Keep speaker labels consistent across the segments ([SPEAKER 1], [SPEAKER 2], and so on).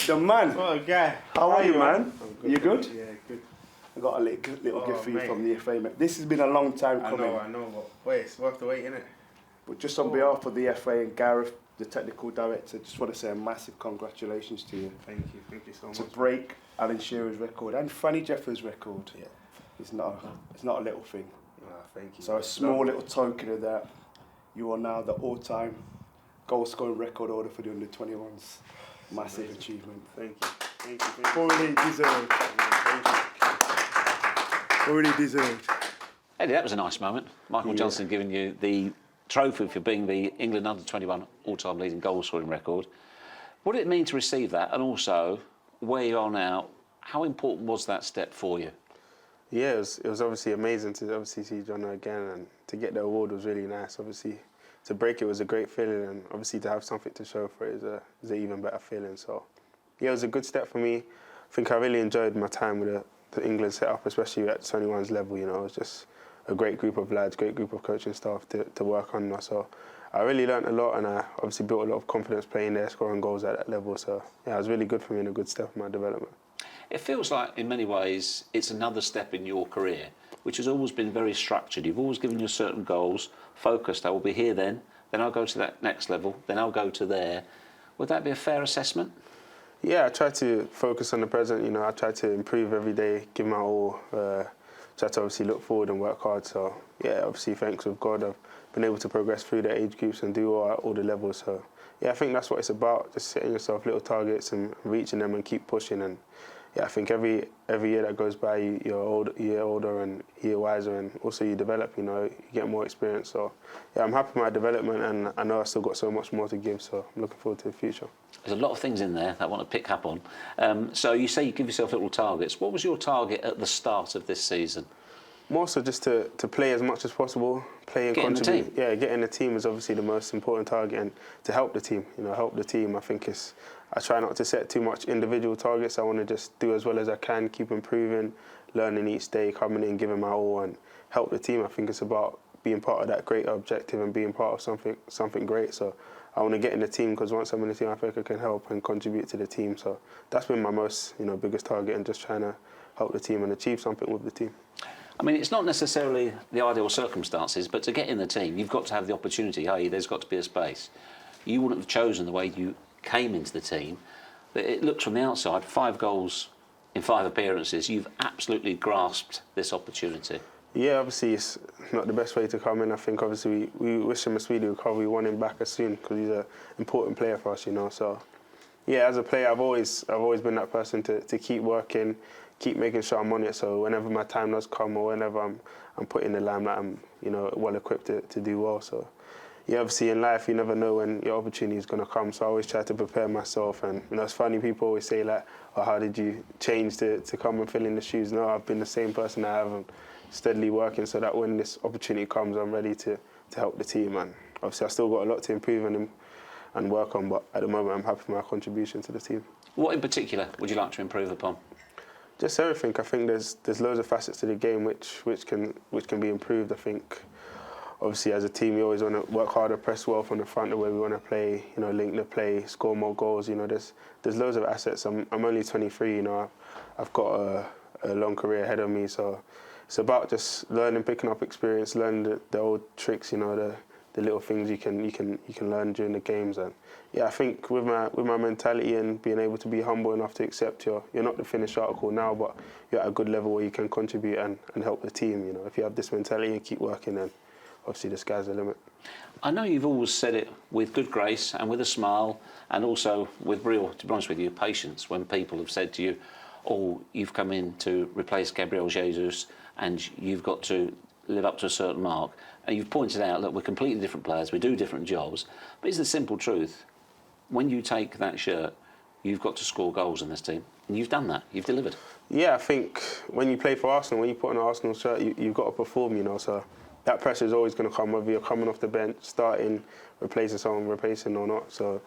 [SPEAKER 1] The man.
[SPEAKER 2] What a guy.
[SPEAKER 1] How are you, man?
[SPEAKER 2] Good,
[SPEAKER 1] You good?
[SPEAKER 2] Yeah, good.
[SPEAKER 1] I got a little gift for you
[SPEAKER 2] mate.
[SPEAKER 1] from the FA, mate. This has been a long time coming.
[SPEAKER 2] I know, but wait, it's worth the wait, innit?
[SPEAKER 1] But just on behalf of the FA and Gareth, the technical director, just want to say a massive congratulations to you.
[SPEAKER 2] Thank you so much.
[SPEAKER 1] To break Alan Shearer's record and Fanny Jeffers' record.
[SPEAKER 2] Yeah.
[SPEAKER 1] It's not a little thing.
[SPEAKER 2] Thank you.
[SPEAKER 1] So a small little token of that, you are now the all-time goal-scoring record holder for the under-21s. Massive achievement.
[SPEAKER 2] Thank you.
[SPEAKER 1] Already deserved. Already deserved.
[SPEAKER 3] Eddie, that was a nice moment. Michael Johnson giving you the trophy for being the England under-21 all-time leading goal-scoring record. What did it mean to receive that, and also where you are now? How important was that step for you?
[SPEAKER 2] Yeah, it was obviously amazing to see John again, and to get the award was really nice. Obviously, to break it was a great feeling, and obviously to have something to show for it is an even better feeling. So, yeah, it was a good step for me. I think I really enjoyed my time with the England setup, especially at 21's level. You know, it was just a great group of lads, great group of coaching staff to work on. So I really learnt a lot, and I obviously built a lot of confidence playing there, scoring goals at that level. So yeah, it was really good for me and a good step in my development.
[SPEAKER 3] It feels like, in many ways, it's another step in your career, which has always been very structured. You've always given yourself certain goals, focused. I will be here then I'll go to that next level, then I'll go to there. Would that be a fair assessment?
[SPEAKER 2] Yeah, I try to focus on the present. You know, I try to improve every day, give my all. Try to obviously look forward and work hard. So yeah, obviously thanks with God, I've been able to progress through the age groups and do all the levels. So yeah, I think that's what it's about, just setting yourself little targets and reaching them and keep pushing. And yeah, I think every year that goes by, you're older and you're wiser, and also you develop. You know, you get more experience. So yeah, I'm happy with my development, and I know I still got so much more to give. So I'm looking forward to the future.
[SPEAKER 3] There's a lot of things in there that I want to pick up on. So you say you give yourself little targets. What was your target at the start of this season?
[SPEAKER 2] More so just to play as much as possible, play and
[SPEAKER 3] contribute.
[SPEAKER 2] Get in the team. Yeah, getting the team is obviously the most important target, and to help the team. You know, help the team. I think I try not to set too much individual targets. I want to just do as well as I can, keep improving, learning each day, coming in, giving my all, and help the team. I think it's about being part of that greater objective and being part of something great. So I want to get in the team, because once I'm in the team, I think I can help and contribute to the team. So that's been my most, biggest target, and just trying to help the team and achieve something with the team.
[SPEAKER 3] I mean, it's not necessarily the ideal circumstances, but to get in the team, you've got to have the opportunity. There's got to be a space. You wouldn't have chosen the way you came into the team, but it looks from the outside, 5 goals in 5 appearances. You've absolutely grasped this opportunity. Yeah,
[SPEAKER 2] obviously it's not the best way to come in. I think obviously we wish him a speedy recovery. We want him back as soon, because he's an important player for us, So yeah, as a player, I've always been that person to keep working, keep making sure I'm on it. So whenever my time does come, or whenever I'm put in the limelight, I'm well equipped to do well. So yeah, obviously in life you never know when your opportunity is going to come. So I always try to prepare myself. And it's funny, people always say like, "Oh, how did you change to come and fill in the shoes?" No, I've been the same person I have, and steadily working so that when this opportunity comes, I'm ready to help the team. And obviously I still got a lot to improve and work on, but at the moment I'm happy with my contribution to the team.
[SPEAKER 3] What in particular would you like to improve upon?
[SPEAKER 2] Just everything. I think there's loads of facets to the game which can be improved. I think obviously as a team, we always want to work harder, press well from the front, the way we want to play, link the play, score more goals. There's loads of assets. I'm only 23. I've got a long career ahead of me, so it's about just learning, picking up experience, learning the old tricks. The little things you can learn during the games. And yeah, I think with my mentality and being able to be humble enough to accept you're not the finished article now, but you're at a good level where you can contribute and help the team. If you have this mentality and keep working, then obviously the sky's the limit.
[SPEAKER 3] I know you've always said it with good grace and with a smile, and also with real, to be honest with you, patience, when people have said to you, "Oh, you've come in to replace Gabriel Jesus and you've got to live up to a certain mark." And you've pointed out that we're completely different players, we do different jobs, but it's the simple truth. When you take that shirt, you've got to score goals in this team, and you've done that, you've delivered.
[SPEAKER 2] Yeah, I think when you play for Arsenal, when you put on an Arsenal shirt, you've got to perform, so that pressure is always going to come, whether you're coming off the bench, starting, replacing someone, replacing or not. So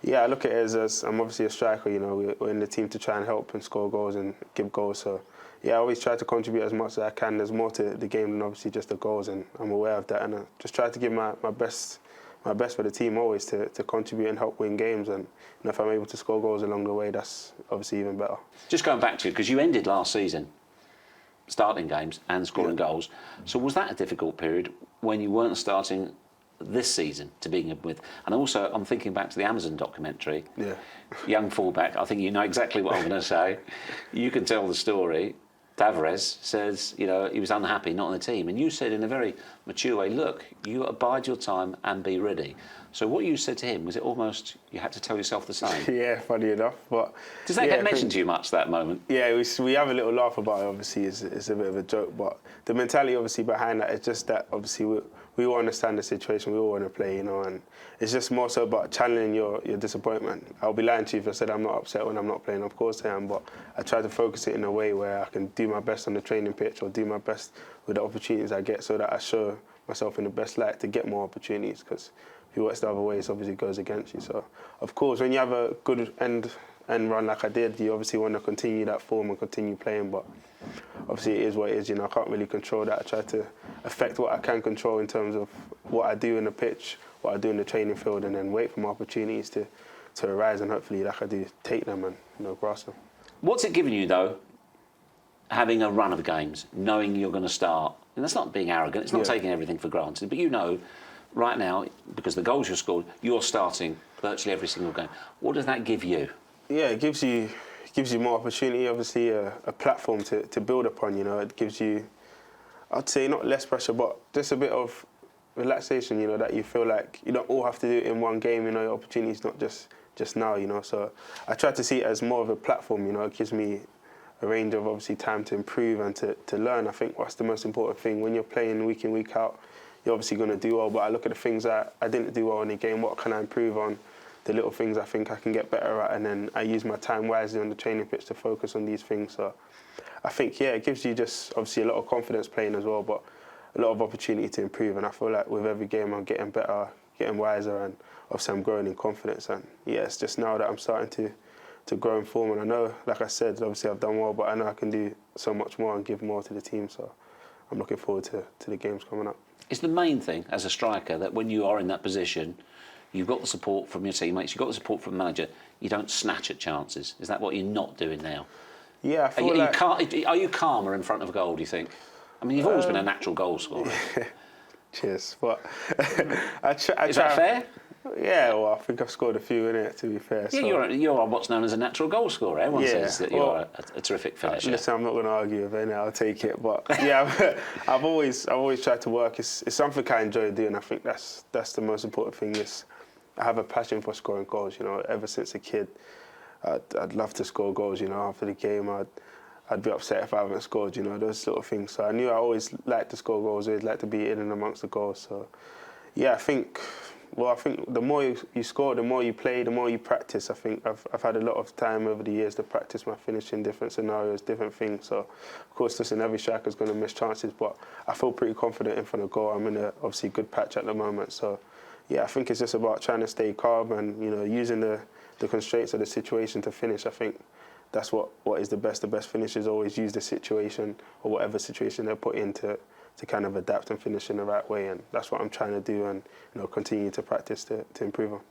[SPEAKER 2] yeah, I look at it as I'm obviously a striker, we're in the team to try and help and score goals and give goals. So yeah, I always try to contribute as much as I can. There's more to the game than obviously just the goals, and I'm aware of that. And I just try to give my best my best for the team always to contribute and help win games. And if I'm able to score goals along the way, that's obviously even better.
[SPEAKER 3] Just going back to you, because you ended last season starting games and scoring goals. So was that a difficult period when you weren't starting this season to begin with? And also, I'm thinking back to the Amazon documentary.
[SPEAKER 2] Yeah.
[SPEAKER 3] Young fullback, I think you know exactly what I'm going to say. You can tell the story. Tavares says, he was unhappy not on the team. And you said in a very mature way, look, you abide your time and be ready. So what you said to him, was it almost you had to tell yourself the same?
[SPEAKER 2] Yeah, funny enough. But
[SPEAKER 3] does that get mentioned to you much, that moment?
[SPEAKER 2] Yeah, we have a little laugh about it, obviously. It's a bit of a joke. But the mentality, obviously, behind that is just that, obviously, we all understand the situation. We all want to play, and it's just more so about channeling your disappointment. I'll be lying to you if I said I'm not upset when I'm not playing. Of course I am, but I try to focus it in a way where I can do my best on the training pitch or do my best with the opportunities I get so that I show myself in the best light to get more opportunities, because if you work the other way, it obviously goes against you. So, of course, when you have a good end run like I did, you obviously want to continue that form and continue playing, but obviously it is what it is. I can't really control that. I try to affect what I can control in terms of what I do in the pitch, what I do in the training field, and then wait for my opportunities to arise, and hopefully, like I do, take them and grasp them.
[SPEAKER 3] What's it given you, though, having a run of games, knowing you're going to start? And that's not being arrogant, it's not taking everything for granted, but right now, because the goals you scored, you're starting virtually every single game. What does that give you?
[SPEAKER 2] Yeah, it gives you more opportunity, obviously, a platform to build upon. It gives you, I'd say, not less pressure, but just a bit of relaxation. That you feel like you don't all have to do it in one game. Your opportunity is not just now. So I try to see it as more of a platform. It gives me a range of obviously time to improve and to learn. I think that's the most important thing when you're playing week in, week out. You're obviously going to do well, but I look at the things that I didn't do well in the game. What can I improve on? The little things I think I can get better at, and then I use my time wisely on the training pitch to focus on these things. So I think, it gives you just obviously a lot of confidence playing as well, but a lot of opportunity to improve. And I feel like with every game I'm getting better, getting wiser, and obviously I'm growing in confidence. And it's just now that I'm starting to grow in form. And I know, like I said, obviously I've done well, but I know I can do so much more and give more to the team. So I'm looking forward to the games coming up.
[SPEAKER 3] It's the main thing as a striker that when you are in that position, you've got the support from your teammates, you've got the support from the manager, you don't snatch at chances. Is that what you're not doing now?
[SPEAKER 2] Yeah, I feel
[SPEAKER 3] are you calmer in front of a goal, do you think? I mean, you've always been a natural goal scorer.
[SPEAKER 2] Cheers. But
[SPEAKER 3] Is that fair?
[SPEAKER 2] Yeah, well, I think I've scored a few in it, to be fair.
[SPEAKER 3] Yeah, so. You're what's known as a natural goal scorer. Everyone says that you're a terrific finisher.
[SPEAKER 2] Listen, I'm not going to argue with it, I'll take it. But I've always tried to work. It's something I enjoy doing. I think that's the most important thing. I have a passion for scoring goals. Ever since a kid, I'd love to score goals. After the game, I'd be upset if I haven't scored. Those little things. So I knew I always liked to score goals. Always liked to be in and amongst the goals. So I think the more you score, the more you play, the more you practice. I think I've had a lot of time over the years to practice my finishing, different scenarios, different things. So, of course, listen, every striker's going to miss chances, but I feel pretty confident in front of goal. I'm in a obviously good patch at the moment. So, I think it's just about trying to stay calm and, using the constraints of the situation to finish. I think that's what is the best. The best finishers always use the situation or whatever situation they're put in to kind of adapt and finish in the right way, and that's what I'm trying to do and continue to practice to improve on.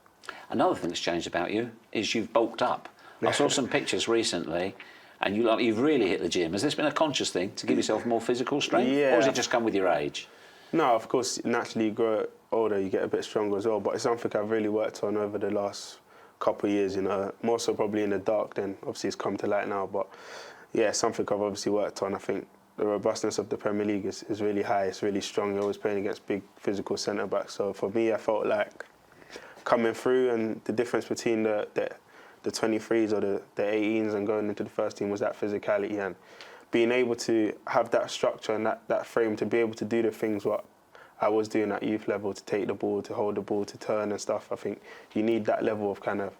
[SPEAKER 3] Another thing that's changed about you is you've bulked up. I saw some pictures recently and you've really hit the gym. Has this been a conscious thing to give yourself more physical strength, or has it just come with your age? No,
[SPEAKER 2] of course, naturally you grow older, you get a bit stronger as well, but it's something I've really worked on over the last couple of years, more so probably in the dark, then obviously it's come to light now, but something I've obviously worked on. I think the robustness of the Premier League is really high, it's really strong. You're always playing against big physical centre-backs. So for me, I felt like coming through, and the difference between the 23s or the 18s and going into the first team was that physicality, and being able to have that structure and that frame to be able to do the things what I was doing at youth level, to take the ball, to hold the ball, to turn and stuff. I think you need that level of kind of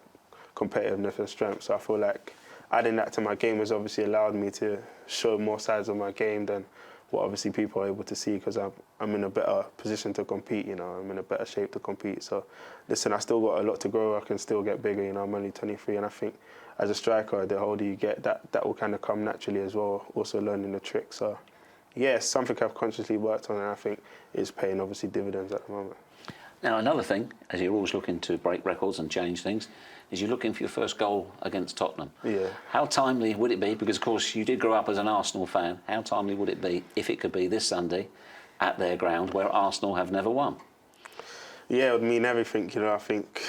[SPEAKER 2] competitiveness and strength. So I feel like adding that to my game has obviously allowed me to show more sides of my game than what obviously people are able to see, because I'm in a better position to compete, I'm in a better shape to compete. So listen, I still got a lot to grow, I can still get bigger, I'm only 23, and I think as a striker, the older you get, that will kind of come naturally as well, also learning the tricks. So it's something I've consciously worked on, and I think is paying obviously dividends at the moment.
[SPEAKER 3] Now, another thing, as you're always looking to break records and change things, is you're looking for your first goal against Tottenham.
[SPEAKER 2] Yeah.
[SPEAKER 3] How timely would it be? Because, of course, you did grow up as an Arsenal fan. How timely would it be if it could be this Sunday at their ground where Arsenal have never won?
[SPEAKER 2] Yeah, it would mean everything, you know, I think.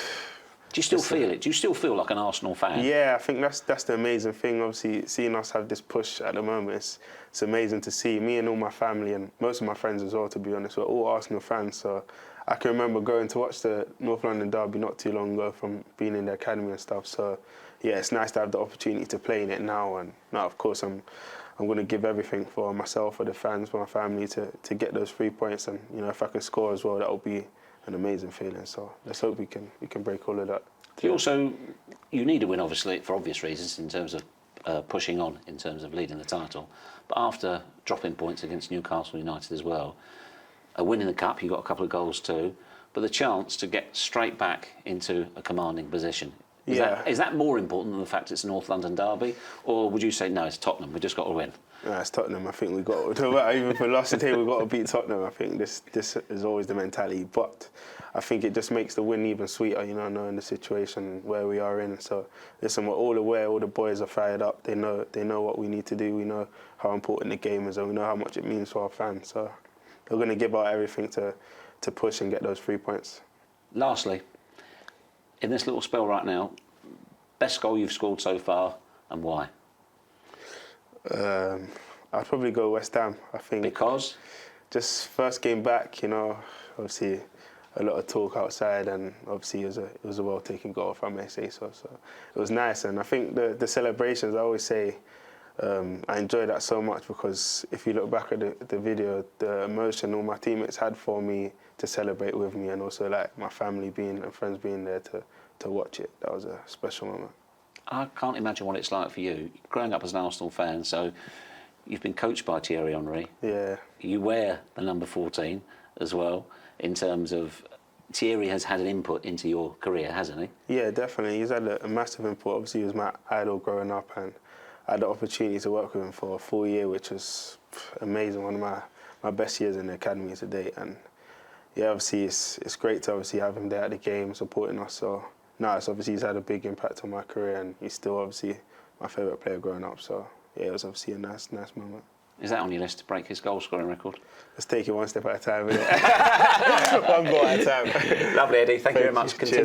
[SPEAKER 3] Do you still feel it? Do you still feel like an Arsenal fan?
[SPEAKER 2] Yeah, I think that's the amazing thing. Obviously, seeing us have this push at the moment, it's amazing to see. Me and all my family and most of my friends as well, to be honest, we're all Arsenal fans. So I can remember going to watch the North London derby not too long ago from being in the academy and stuff. So yeah, it's nice to have the opportunity to play in it now. And now, of course, I'm going to give everything for myself, for the fans, for my family to get those 3 points. And you know, if I can score as well, that will be an amazing feeling. So let's hope we can break all of that.
[SPEAKER 3] You need a win, obviously, for obvious reasons, in terms of pushing on, in terms of leading the title. But after dropping points against Newcastle United as well, a win in the Cup, you got a couple of goals too, but the chance to get straight back into a commanding position. Is that more important than the fact it's a North London derby? Or would you say, no, it's Tottenham, we've just got to win?
[SPEAKER 2] No, it's Tottenham. I think we've got to, even for last day, we've got to beat Tottenham. I think this is always the mentality. But I think it just makes the win even sweeter, you know, knowing the situation where we are in. So, listen, we're all aware, all the boys are fired up. They know what we need to do. We know how important the game is and we know how much it means to our fans. So we're going to give out everything to push and get those 3 points.
[SPEAKER 3] Lastly, in this little spell right now, best goal you've scored so far and why?
[SPEAKER 2] I'd probably go West Ham, I think.
[SPEAKER 3] Because?
[SPEAKER 2] Just first game back, you know, obviously a lot of talk outside and obviously it was a well-taken goal, if I may say so. So it was nice, and I think the celebrations, I always say, I enjoy that so much because if you look back at the video, the emotion all my teammates had for me to celebrate with me, and also like my family and friends being there to watch it, that was a special moment.
[SPEAKER 3] I can't imagine what it's like for you. Growing up as an Arsenal fan, so you've been coached by Thierry Henry.
[SPEAKER 2] Yeah.
[SPEAKER 3] You wear the number 14 as well, in terms of Thierry has had an input into your career, hasn't he?
[SPEAKER 2] Yeah, definitely. He's had a massive input. Obviously, he was my idol growing up, and I had the opportunity to work with him for a full year, which was amazing. One of my best years in the academy to date. And yeah, obviously, it's great to obviously have him there at the game, supporting us. So, it's obviously he's had a big impact on my career, and he's still obviously my favourite player growing up. So yeah, it was obviously a nice moment.
[SPEAKER 3] Is that on your list to break his goal scoring record?
[SPEAKER 2] Let's take it one step at a time, innit? One goal at a time.
[SPEAKER 3] Lovely, Eddie. Thank you very much.
[SPEAKER 2] Cheers.